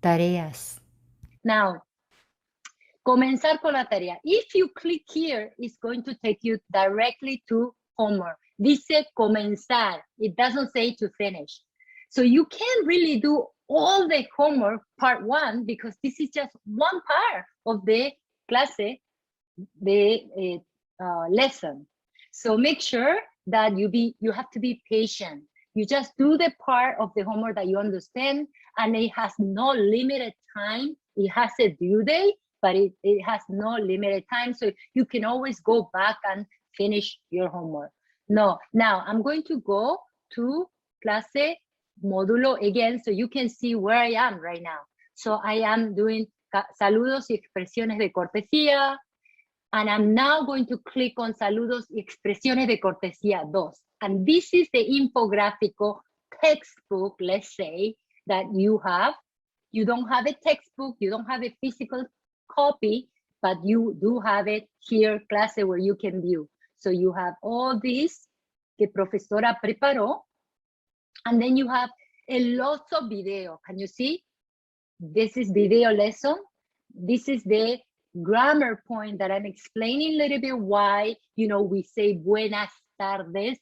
Tareas. Now, comenzar con la tarea. If you click here, it's going to take you directly to homework. Dice comenzar. It doesn't say to finish. So you can't really do all the homework part one because this is just one part of the clase, the lesson. So make sure that you have to be patient. You just do the part of the homework that you understand, and it has no limited time. It has a due date, but it has no limited time. So you can always go back and finish your homework. No, now I'm going to go to clase módulo again, so you can see where I am right now. So I am doing saludos y expresiones de cortesía, and I'm now going to click on saludos y expresiones de cortesía 2. And this is the infográfico textbook, let's say, that you have. You don't have a textbook, you don't have a physical copy, but you do have it here, clase, where you can view. So you have all this que profesora preparó, and then you have a lot of video. Can you see? This is video lesson. This is the grammar point that I'm explaining a little bit why, you know, we say buenas tardes,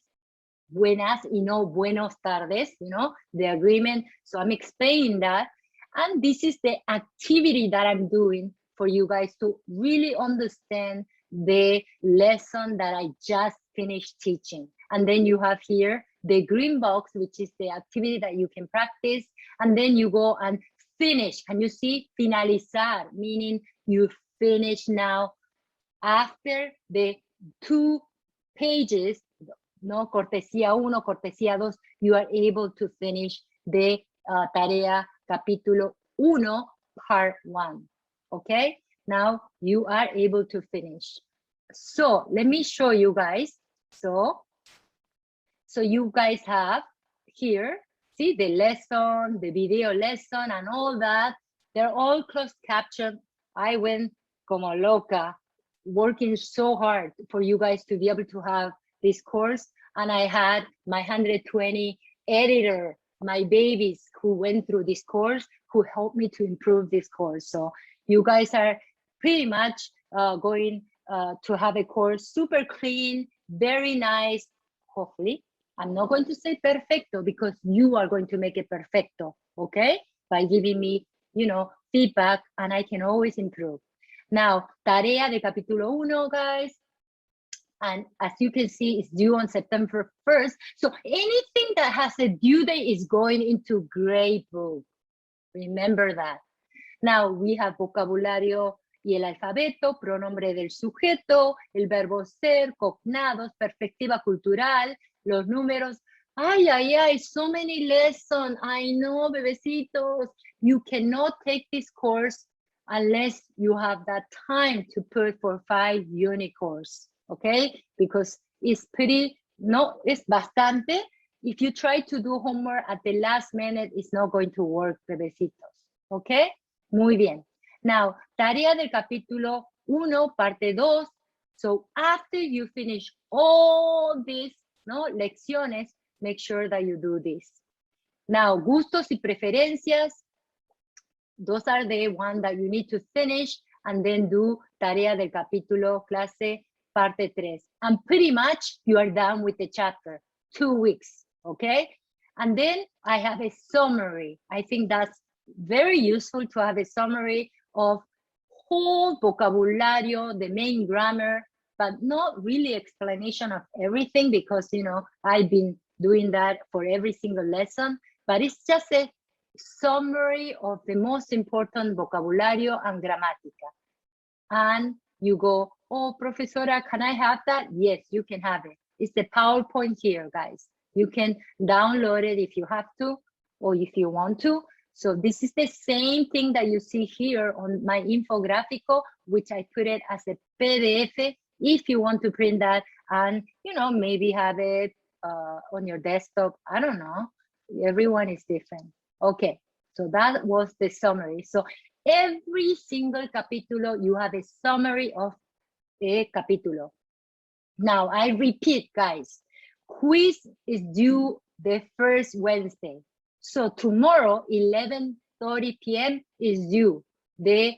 buenas y no buenos tardes, you know, the agreement. So I'm explaining that. And this is the activity that I'm doing for you guys to really understand the lesson that I just finished teaching. And then you have here the green box, which is the activity that you can practice. And then you go and finish. Can you see? Finalizar, meaning you finish now after the 2 pages, no, cortesía 1, cortesía 2, you are able to finish the tarea capítulo 1, part 1. Okay? Now you are able to finish. So let me show you guys. So you guys have here, see the lesson, the video lesson and all that. They're all closed captioned. I went como loca, working so hard for you guys to be able to have this course. And I had my 120 editor, my babies who went through this course, who helped me to improve this course. So you guys are pretty much going to have a course super clean, very nice, hopefully. I'm not going to say perfecto because you are going to make it perfecto, okay? By giving me, you know, feedback, and I can always improve. Now, tarea de capítulo 1, guys. And as you can see, it's due on September 1st. So anything that has a due date is going into gray book. Remember that. Now we have vocabulario y el alfabeto, pronombre del sujeto, el verbo ser, cognados, perspectiva cultural, los números. Ay, ay, ay, so many lessons. I know, bebecitos. You cannot take this course unless you have that time to put for 5 unit course, okay? Because it's pretty, no, it's bastante. If you try to do homework at the last minute, it's not going to work, bebecitos, okay? Muy bien. Now, tarea del capítulo 1, parte 2. So after you finish all these, no, lecciones, make sure that you do this. Now, gustos y preferencias. Those are the ones that you need to finish and then do tarea del capítulo clase parte 3. And pretty much you are done with the chapter, 2 weeks, okay? And then I have a summary. I think that's very useful to have a summary of whole vocabulario, the main grammar, but not really explanation of everything because, you know, I've been doing that for every single lesson, but it's just a summary of the most important vocabulario and grammatica. And you go, oh, profesora, can I have that? Yes, you can have it. It's the PowerPoint here, guys. You can download it if you have to, or if you want to. So this is the same thing that you see here on my infográfico, which I put it as a PDF if you want to print that and, you know, maybe have it on your desktop. I don't know. Everyone is different. Okay, so that was the summary. So every single capítulo, you have a summary of the capítulo. Now, I repeat, guys, quiz is due the first Wednesday. So tomorrow, 11 6:30 p.m. is due, the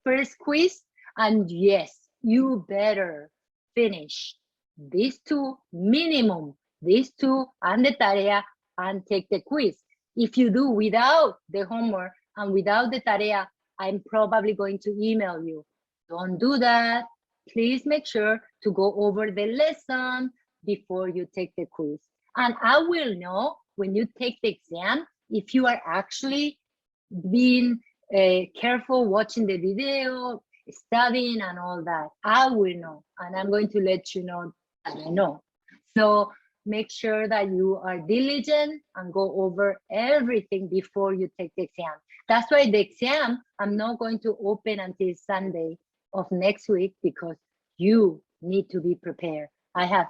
first quiz. And yes, you better finish these two minimum, these two and the tarea, and take the quiz. If you do without the homework and without the tarea, I'm probably going to email you. Don't do that. Please make sure to go over the lesson before you take the quiz. And I will know when you take the exam if you are actually being careful watching the video, studying and all that. I will know, and I'm going to let you know that I know. So make sure that you are diligent and go over everything before you take the exam. That's why the exam, I'm not going to open until Sunday of next week, because you need to be prepared. I have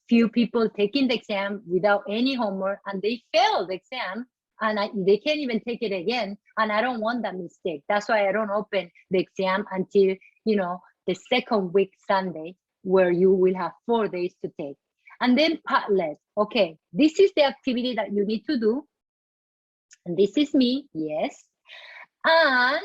few people taking the exam without any homework, and they failed the exam, and they can't even take it again. And I don't want that mistake. That's why I don't open the exam until, you know, the second week Sunday, where you will have 4 days to take. And then Padlet. Okay, this is the activity that you need to do. And this is me, yes. And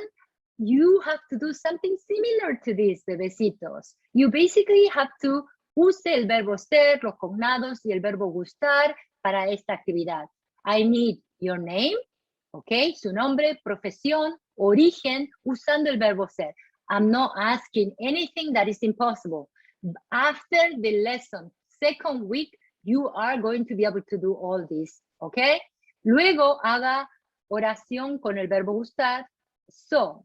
you have to do something similar to this, bebecitos. You basically have to use el verbo ser, los cognados y el verbo gustar para esta actividad. I need your name, okay, su nombre, profesión, origen, usando el verbo ser. I'm not asking anything that is impossible. After the lesson, second week, you are going to be able to do all this, okay? Luego haga oración con el verbo gustar. So,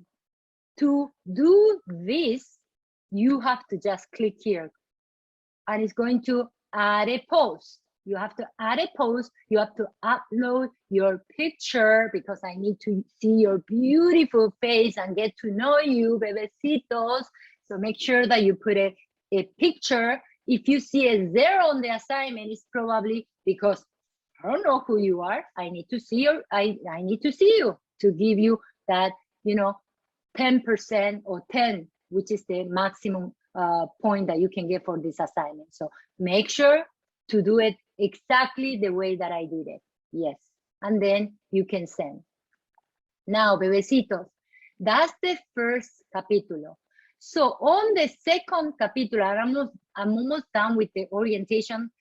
to do this, you have to just click here, and it's going to add a post. You have to add a post. You have to upload your picture, because I need to see your beautiful face and get to know you, bebecitos. So make sure that you put a picture. If you see a 0 on the assignment, it's probably because I don't know who you are. I need to see your, I need to see you to give you that, you know, 10% or 10, which is the maximum point that you can get for this assignment. So make sure to do it exactly the way that I did it. Yes. And then you can send. Now, bebecitos, that's the first capítulo. So on the second capítulo, I'm almost done with the orientation.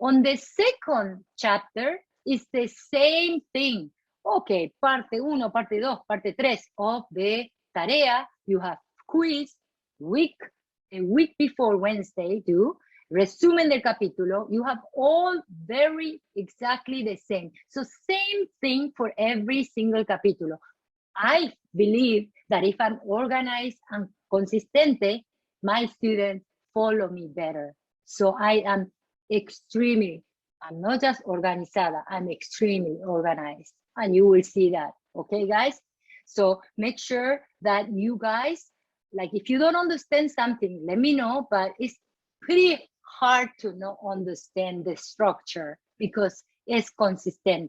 On the second chapter is the same thing. Okay, parte 1, parte 2, parte 3 of the tarea. You have quiz, a week before Wednesday, do resumen del capítulo. You have all very exactly the same. So same thing for every single capítulo. I believe that if I'm organized and consistente, my students follow me better. So I am extremely, I'm not just organizada, I'm extremely organized. And you will see that, okay, guys? So make sure that you guys, like if you don't understand something, let me know, but it's pretty hard to not understand the structure because it's consistent.